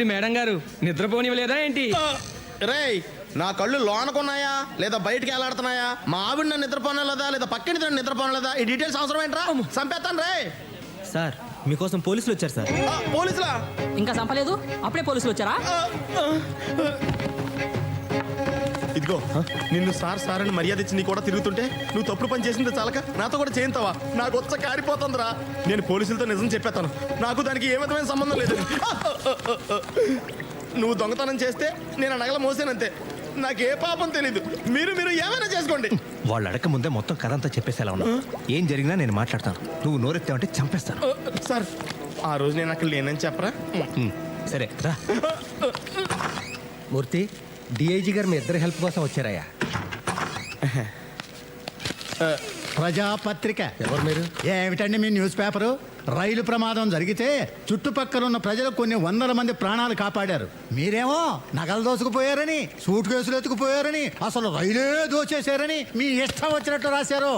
Madam గారు నిద్రపోనివ్వలేదా ఏంటి? రేయ్, నా కళ్ళు లోనకున్నాయా లేదా బయటికి వెళ్ళాడుతున్నాయా? మా ఆవిడ నన్ను నిద్రపోనలేదా లేదా పక్కన నిద్రపోనలేదా? ఈ డీటెయిల్స్ అవసరం ఏంట్రా? చంపేస్తాను రే. సార్ మీకోసం పోలీసులు వచ్చారు సార్. పోలీసులా? ఇంకా చంపలేదు, అప్పుడే పోలీసులు వచ్చారా? ఇదిగో నిన్ను సార్ సార్ అని మర్యాద ఇచ్చి నీ కూడా తిరుగుతుంటే నువ్వు తప్పుడు పని చేసింది చాలక నాతో కూడా చేయింతావా? నాకు వచ్చ కారిపోతుందిరా. నేను పోలీసులతో నిజం చెప్పేస్తాను, నాకు దానికి ఏ విధమైన సంబంధం లేదు. నువ్వు దొంగతనం చేస్తే నేను నగల మోసానంతే, నాకే పాపం తెలీదు. మీరు ఏమైనా చేసుకోండి. వాళ్ళు అడగక ముందే మొత్తం కథ అంతా చెప్పేసేలా ఉన్నా. ఏం జరిగినా నేను మాట్లాడతాను, నువ్వు నోరెత్తావంటే చంపేస్తాను. సార్ ఆ రోజు నేను అక్కడ లేనని చెప్పరా? సరే రా. మూర్తి, డిఐజీ గారు మీ ఇద్దరి హెల్ప్ కోసం వచ్చారయ్యా. ప్రజాపత్రిక. ఎవరు మీరు? ఏమిటండి మీ న్యూస్ పేపరు? రైలు ప్రమాదం జరిగితే చుట్టుపక్కల ఉన్న ప్రజలు కొన్ని వందల మంది ప్రాణాలు కాపాడారు. మీరేమో నగలు దోసుకుపోయారని, సూట్ కేసులు ఎత్తుకుపోయారని, అసలు రైలే దోచేశారని మీ ఇష్టం వచ్చినట్టు రాశారు.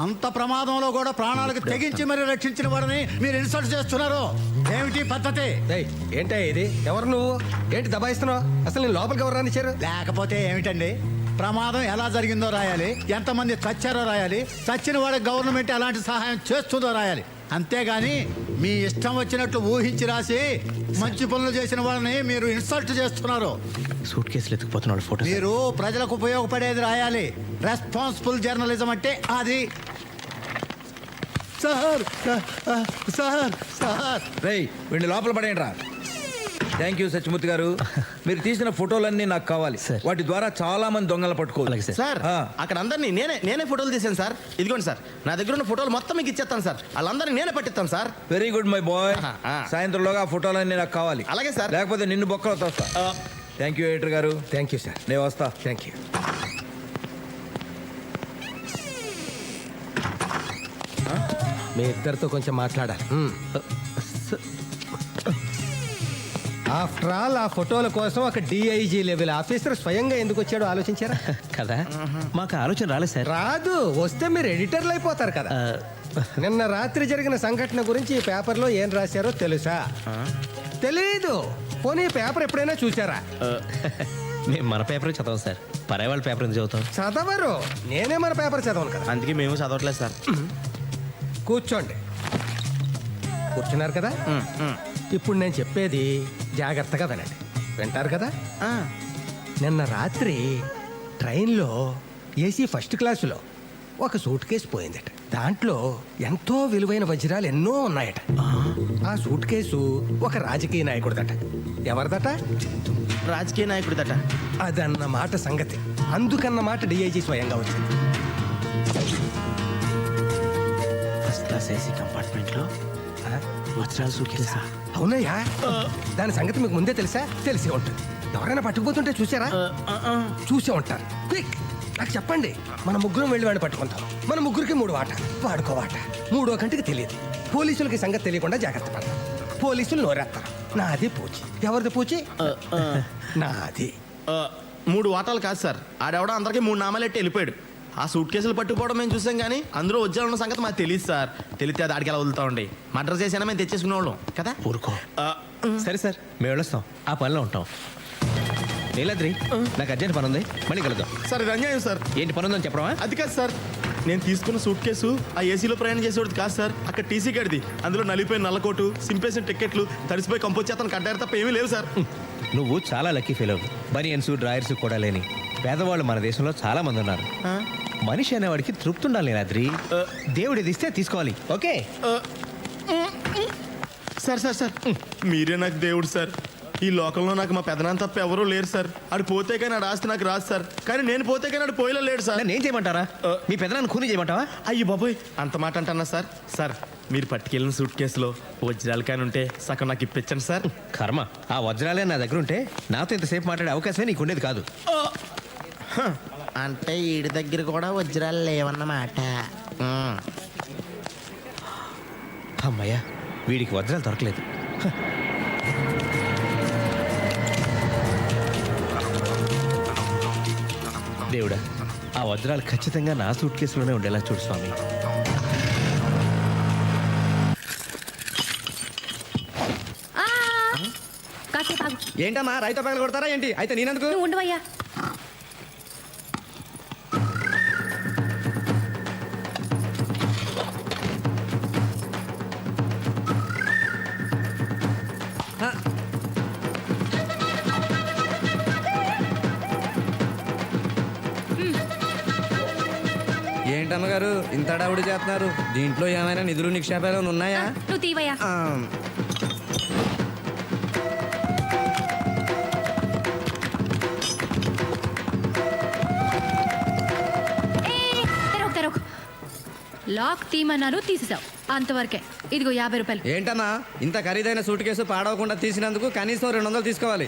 అంత ప్రమాదంలో కూడా ప్రాణాలకు తెగించి మరి రక్షించిన వారిని మీరు ఇన్సల్ట్ చేస్తున్నారు. ఏమిటి పద్ధతి? ఏంటా ఇది? ఎవరు నువ్వు? ఏంటి దబాయిస్తున్నావు? అసలు నేను లోపలికి ఎవరు రానిచ్చారు? లేకపోతే ఏమిటండి, ప్రమాదం ఎలా జరిగిందో రాయాలి, ఎంతమంది చచ్చారో రాయాలి, చచ్చిన వాడికి గవర్నమెంట్ ఎలాంటి సహాయం చేస్తుందో రాయాలి. అంతేగాని మీ ఇష్టం వచ్చినట్లు ఊహించి రాసి మంచి పనులు చేసిన వాళ్ళని మీరు ఇన్సల్ట్ చేస్తున్నారు. సూట్ కేసులు ఎత్తుకుపోతున్న వాళ్ళ ఫోటో. మీరు ప్రజలకు ఉపయోగపడేది రాయాలి. రెస్పాన్సిబుల్ జర్నలిజం అంటే అది. సార్ సార్ సార్ రేయ్, వీడిని లోపల పడేయండి రా. థ్యాంక్ యూ సత్యమూర్తి గారు. మీరు తీసిన ఫోటోలన్నీ నాకు కావాలి. వాటి ద్వారా చాలా మంది దొంగలు పట్టుకోవాలి. సార్ అక్కడ అందరినీ నేనే ఫోటోలు తీసాను సార్. ఇదిగోండి సార్, నా దగ్గర ఉన్న ఫోటోలు మొత్తం మీకు ఇచ్చేస్తాను సార్. వాళ్ళందరినీ నేనే పట్టిస్తాను sir. Very good my boy. సాయంత్రంలోగా ఆ ఫోటోలన్నీ నాకు కావాలి. అలాగే సార్. లేకపోతే నిన్ను బొక్కలో తోస్తా. థ్యాంక్ యూ ఎడిటర్ గారు. Thank you sir. నేను వస్తా. Thank you. మీ ఇద్దరితో కొంచెం మాట్లాడాలి. ఆఫ్టర్ ఆల్ ఆ ఫోటోల కోసం ఒక డిఐజీ లెవెల్ ఆఫీసర్ స్వయంగా ఎందుకు వచ్చాడో ఆలోచించారా? కదా మాకు ఆలోచన రాలేదు సార్. రాదు, వస్తే మీరు ఎడిటర్లు అయిపోతారు కదా. నిన్న రాత్రి జరిగిన సంఘటన గురించి ఈ పేపర్లో ఏం రాశారో తెలుసా? తెలీదు. పోనీ పేపర్ ఎప్పుడైనా చూసారా? మేము మన పేపర్ చదవం సార్, పరాయి వాళ్ళ పేపర్ ఎందుకు చదువుతాం? చదవరు. నేనే మన పేపర్ చదవను కదా. అందుకే మేము చదవట్లేదు సార్. కూర్చోండి. కూర్చున్నారు కదా? ఇప్పుడు నేను చెప్పేది జాగ్రత్తగా వినండి. వింటారు కదా? నిన్న రాత్రి ట్రైన్లో ఏసీ ఫస్ట్ క్లాసులో ఒక సూట్ కేసు పోయిందట. దాంట్లో ఎంతో విలువైన వజ్రాలు ఎన్నో ఉన్నాయట. ఆ సూట్ కేసు ఒక రాజకీయ నాయకుడిదట. ఎవరిదట? రాజకీయ నాయకుడిదట. అదన్నమాట సంగతి. అందుకన్నమాట డిఐజీ స్వయంగా వచ్చింది. ఫస్ట్ క్లాస్ ఏసీ కంపార్ట్మెంట్ లో వజ్రాలు సూట్ కేసా? అవునయ్యా, దాని సంగతి మీకు ముందే తెలుసా? తెలిసే ఉంటుంది. ఎవరైనా పట్టుకుపోతుంటే చూసారా? చూసే ఉంటారు. క్విక్, నాకు చెప్పండి. మన ముగ్గురం వెళ్ళి వాడిని పట్టుకుంటాం. మన ముగ్గురికి 3 వాట, వాడుకో వాట. 3వ కంటికి తెలియదు. పోలీసులకి సంగతి తెలియకుండా జాగ్రత్త పడతాం. పోలీసులు నోరేస్తారు. నాది పూచి. ఎవరిది పూచి? నాది. 3 వాటాలు కాదు సార్, ఆడెవడో అందరికీ 3 నామాలు ఎట్టి వెళ్ళిపోయాడు. ఆ సూట్ కేసులు పట్టుకోవడం మేము చూసాం, కానీ అందులో వజ్రాలున్న సంగతి మాకు తెలియదు సార్. తెలిస్తే అది ఆడికి ఎలా వదులుతామండి. మర్డర్ చేసినా మేము తెచ్చేసుకునే వాళ్ళం కదా. ఊరుకో. సరే సార్, మేము వెళ్ళొస్తాం, ఆ పనిలో ఉంటాం. నీలాద్రి, నాకు అర్జెంట్ పని ఉంది, మళ్ళీ కలుద్దాం. సార్ ఇది అన్యాయం సార్. ఏంటి పని ఉందని చెప్పడమా? అది కాదు సార్, నేను తీసుకున్న సూట్ కేసు ఆ ఏసీలో ప్రయాణం చేసేవాడు కాదు సార్. అక్కడ టీసీ గడిది. అందులో నలిపోయిన నల్లకోటు, సింపేసిన టికెట్లు, తడిసిపోయి కంపోజ్ చేతను కట్టారు తప్ప ఏమీ లేవు సార్. నువ్వు చాలా లక్కీ ఫెయిల్ అవ్వు. బనియన్స్ డ్రాయర్స్ కూడా లేని పేదవాళ్ళు మన దేశంలో చాలా మంది ఉన్నారు. మనిషి అనేవాడికి తృప్తి ఉండాలి నీలాద్రి. దేవుడు ఇది ఇస్తే తీసుకోవాలి. ఓకే సార్ సార్ సార్ మీరే నాకు దేవుడు సార్. ఈ లోకంలో నాకు మా పెదనాన్న తప్ప ఎవరూ లేరు సార్. ఆడు పోతే కానీ ఆడు ఆస్తి నాకు రాదు సార్. కానీ నేను పోతే కానీ ఆడు పోయేలా లేడు సార్. నేను ఏం చేయమంటారా? మీ పెదనాన్ని ఖూనీ చేయమంటావా? అయ్యి బాబోయ్, అంత మాట అంటున్నా సార్. సార్ మీరు పట్టుకెళ్ళిన సూట్ కేసులో వజ్రాలు కానీ ఉంటే సగం నాకు ఇప్పించండి సార్. కర్మ, ఆ వజ్రాలే నా దగ్గర ఉంటే నాతో ఇంతసేపు మాట్లాడే అవకాశమే నీకు ఉండేది కాదు. అంటే ఈడి దగ్గర కూడా వజ్రాలు లేవన్నమాట. అమ్మయ్యా, వీడికి వజ్రాలు దొరకలేదు. దేవుడా, ఆ వజ్రాలు ఖచ్చితంగా నా సూట్ కేసులోనే ఉండేలా చూడు స్వామి. కాసేపు ఏంటమ్మా రైతు పగల కొడతారా ఏంటి? అయితే నేనెందుకు? నువ్వు ఉండవయ్యా. ఏంటమ్మగారు ఇంత అడావుడి చేస్తున్నారు? దీంట్లో ఏమైనా నిధులు నిక్షేపాలు ఏమైనా ఉన్నాయా? నువ్వు తీవయ్యా. ఆ, తెరవకు. లాక్ తీయమన్నాను, తీసేసావు. అంతవరకే. ఇదిగో 50 రూపాయలు. ఏంటమ్మా ఇంత ఖరీదైన సూట్ కేసు పాడవకుండా తీసినందుకు కనీసం 200 తీసుకోవాలి.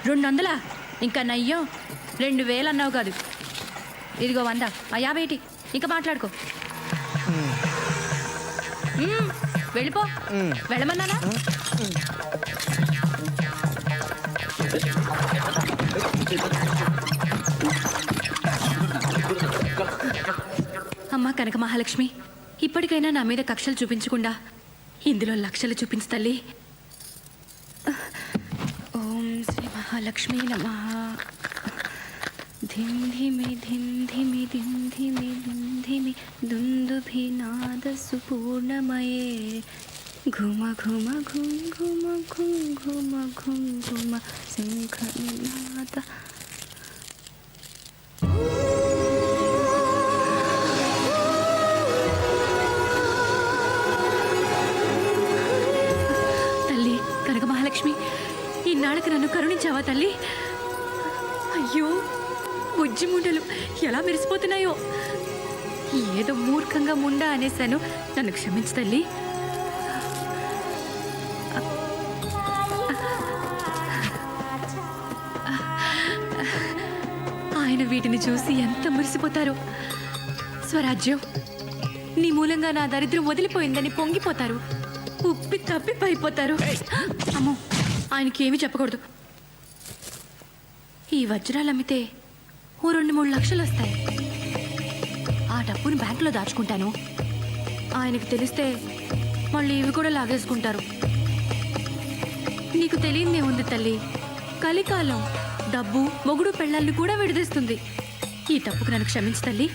200? ఇంకా నయ్యం 2000 అన్నావు కాదు. ఇదిగో 100. ఆ 50 ఏంటి? ఇంకా మాట్లాడుకో. వెళ్ళిపో. వెళ్ళమన్నానా? అమ్మా కనక మహాలక్ష్మి, ఇప్పటికైనా నా మీద కక్షలు చూపించకుండా ఇందులో లక్షలు చూపించు తల్లి. ఓం శ్రీ మహాలక్ష్మి నమః. ధిం ధిమి ధిం ధిమి ధిం ధిమి ధిం ధిమి దుందుభినాద సుపూర్ణమయే ఘుమ ఘుమ ఘుం ఘుమ ఘుం ఘుమ ఘుం ఘుమ శంఖనాద. తల్లి కనక మహాలక్ష్మి, ఈనాళ్ళకి నన్ను కరుణించావా తల్లి? అయ్యో, బుజ్జి ముండలు ఎలా మెరిసిపోతున్నాయో. ఏదో మూర్ఖంగా ముండా అనేశాను, నన్ను క్షమించు తల్లి. ఆయన వీటిని చూసి ఎంత మురిసిపోతారు. స్వరాజ్యం, నీ మూలంగా నా దరిద్రం వదిలిపోయిందని పొంగిపోతారు. ఉప్పి తప్పి పైపోతారు. అమ్మో, ఆయనకి ఏమీ చెప్పకూడదు. ఈ వజ్రాలు అమ్మితే ఓ 2-3 లక్షలు వస్తాయి. ఆ డబ్బుని బ్యాంకులో దాచుకుంటాను. ఆయనకి తెలిస్తే మళ్ళీ ఇవి కూడా లాగేసుకుంటారు. నీకు తెలియదే ఉంది తల్లి, కలికాలం డబ్బు మొగుడు పెళ్ళాన్ని కూడా విడదీస్తుంది. ఈ తప్పుకు నన్ను క్షమించు తల్లి.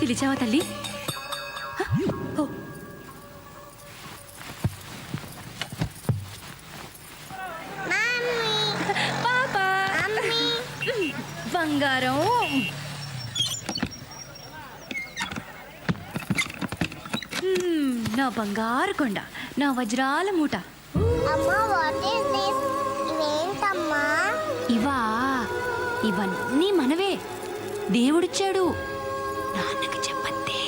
పిలిచావా తల్లి? ఓ, పాపా, బంగారం. నా బంగారు కొండ, నా వజ్రాల మూట. అమ్మా, వాట్ ఇస్ దిస్? ఇవేంటమ్మా? ఇవా, ఇవన్నీ మనవే. దేవుడిచ్చాడు. నాన్నకి చెప్పండి.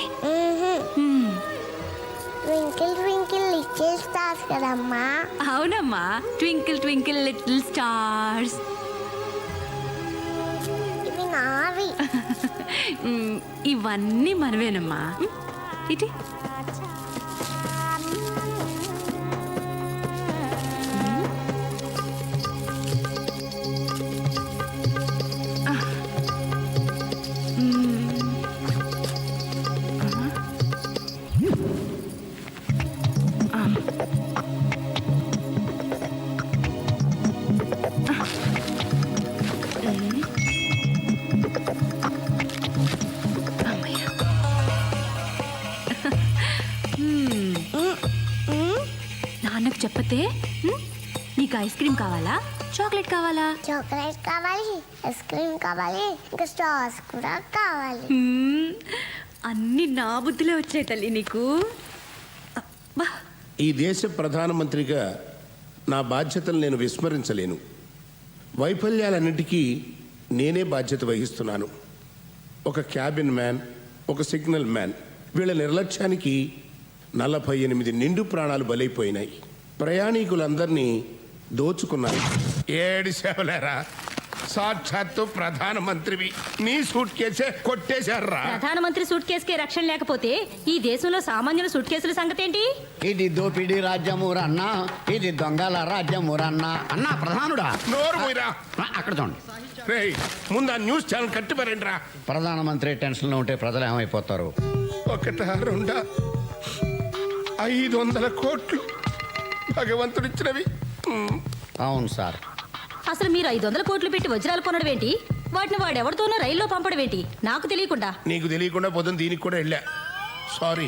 ట్వింకిల్ ట్వింకిల్ లిటిల్ స్టార్స్ కదమ్మా. అవునమ్మా, ట్వింకిల్ ట్వింకిల్ లిటిల్ స్టార్స్. ఇవి నావి. ఇవన్నీ మనవేనమ్మా. ఇటీ నాన్నకు చెప్పతే. నీకు ఐస్ క్రీమ్ కావాలా, చాక్లెట్ కావాలా? చాక్లెట్ కావాలి, ఐస్ క్రీమ్ కావాలి, ఇంకా స్టార్స్ కూడా కావాలి. అన్ని నా బుద్ధిలో వచ్చాయి తల్లి నీకు. అబ్బా, ఈ దేశ ప్రధానమంత్రిగా నా బాధ్యతలు నేను విస్మరించలేను. వైఫల్యాలన్నిటికీ నేనే బాధ్యత వహిస్తున్నాను. ఒక క్యాబిన్ మ్యాన్, ఒక సిగ్నల్ మ్యాన్, వీళ్ళ నిర్లక్ష్యానికి 48 నిండు ప్రాణాలు బలైపోయినాయి. ప్రయాణికులందరినీ దోచుకున్నాను. ఏడు సేవలేరా, సాక్షాత్తు ప్రధానమంత్రివి, నీ సూట్ కేసే కొట్టేశారా? ప్రధానమంత్రి సూట్ కేసుకే రక్షణ లేకపోతే ఈ దేశంలో సామాన్యుల సూట్ కేసుల సంగతి ఏంటి? ఇది దోపిడీ రాజ్యమురన్నా, ఇది దొంగల రాజ్యమురన్నా. అన్నా ప్రధానుడా, నోరు పోయిరా. అక్కడ చూడండి. రేయ్, ముందు ఆ న్యూస్ ఛానల్ కట్టిపారండిరా. ప్రధానమంత్రి టెన్షన్లో ఉంటే ప్రజలు ఏమైపోతారు? 1, 2, 500 కోట్లు భగవంతుడిచ్చినవి. అవును సార్. అసలు మీరు 500 కోట్లు పెట్టి వజ్రాలు కొనడం ఏంటి? వాటిని వాడెవరితోనో రైల్లో పంపడం ఏంటి? నాకు తెలియకుండా. నీకు తెలియకుండా పొద్దున్న దీనికి కూడా వెళ్ళా. సారీ.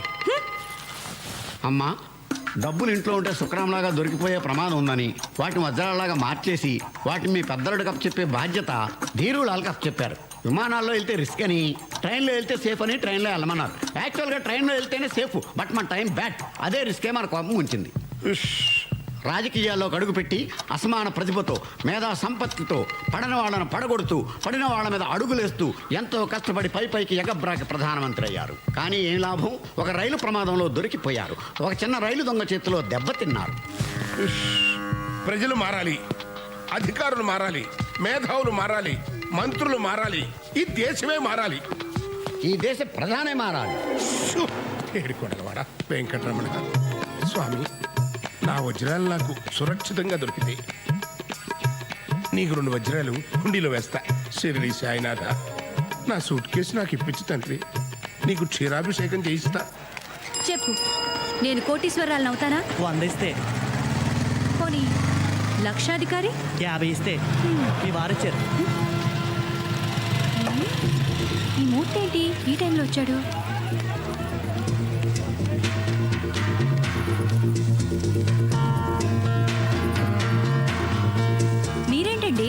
అమ్మా, డబ్బులు ఇంట్లో ఉంటే శుక్రంలాగా దొరికిపోయే ప్రమాదం ఉందని వాటిని వజ్రాలలాగా మార్చేసి వాటిని మీ పెద్దలకు చెప్పే బాధ్యత ధీరులాలకు చెప్పారు. విమానాల్లో వెళ్తే రిస్క్ అని, ట్రైన్లో వెళ్తే సేఫ్ అని ట్రైన్లో వెళ్ళమన్నారు. యాక్చువల్గా ట్రైన్లో వెళ్తేనే సేఫ్, బట్ మన టైం బ్యాడ్. అదే రిస్కే మన కోపం ఉంచింది. రాజకీయాల్లో అడుగు పెట్టి అసమాన ప్రతిభతో మేధా సంపత్తితో పడని వాళ్ళను పడగొడుతూ పడిన వాళ్ళ మీద అడుగులేస్తూ ఎంతో కష్టపడి పైకి ఎగబ్రాకి ప్రధానమంత్రి అయ్యారు. కానీ ఏం లాభం? ఒక రైలు ప్రమాదంలో దొరికిపోయారు. ఒక చిన్న రైలు దొంగ చేతిలో దెబ్బతిన్నారు. ప్రజలు మారాలి, అధికారులు మారాలి, మేధావులు మారాలి, మంత్రులు మారాలి, ఈ దేశమే మారాలి. ఈ దేశ ప్రధానే మారాలి. ఏడుకొండలవాడ వెంకటరమణ స్వామి, నా వజ్రాలు నాకు సురక్షితంగా దొరికితాయి. నీకు 2 వజ్రాలు హుండీలో వేస్తా. షిరిడి సాయినాథ, నా సూట్ కేసు నాకు ఇప్పించు తండ్రి. నీకు క్షీరాభిషేకం చేయిస్తా. చెప్పు, నేను కోటీశ్వరాలను అవుతానా? 100 ఇస్తే. పోనీ లక్షాధికారి? 50 ఇస్తే. మీ వారొచ్చారు. ఈ మూర్తి ఏంటి ఈ టైంలో వచ్చాడు? మీరేంటండి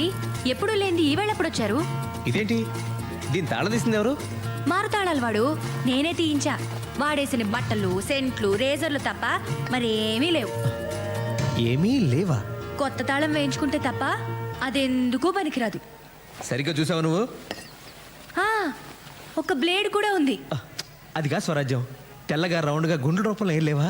ఎప్పుడు లేనిది ఈవేళ ఎప్పుడు వచ్చారు? ఇదేంటి, దీని తాళం తీసింది ఎవరు? మారుతాళాలు వాడు. నేనే తీయించా. వాడేసిన బట్టలు, సెంట్లు, రేజర్లు తప్ప మరేమీ లేవు. ఏమీ లేవా? కొత్త తాళం వేయించుకుంటే తప్ప అదెందుకు పనికిరాదు. సరిగ్గా చూసావు నువ్వు? ఆ, ఒక బ్లేడ్ కూడా ఉంది. అదిగా స్వరాజ్యం. తెల్లగా రౌండ్గా గుండు రూపంలో ఏం లేవా?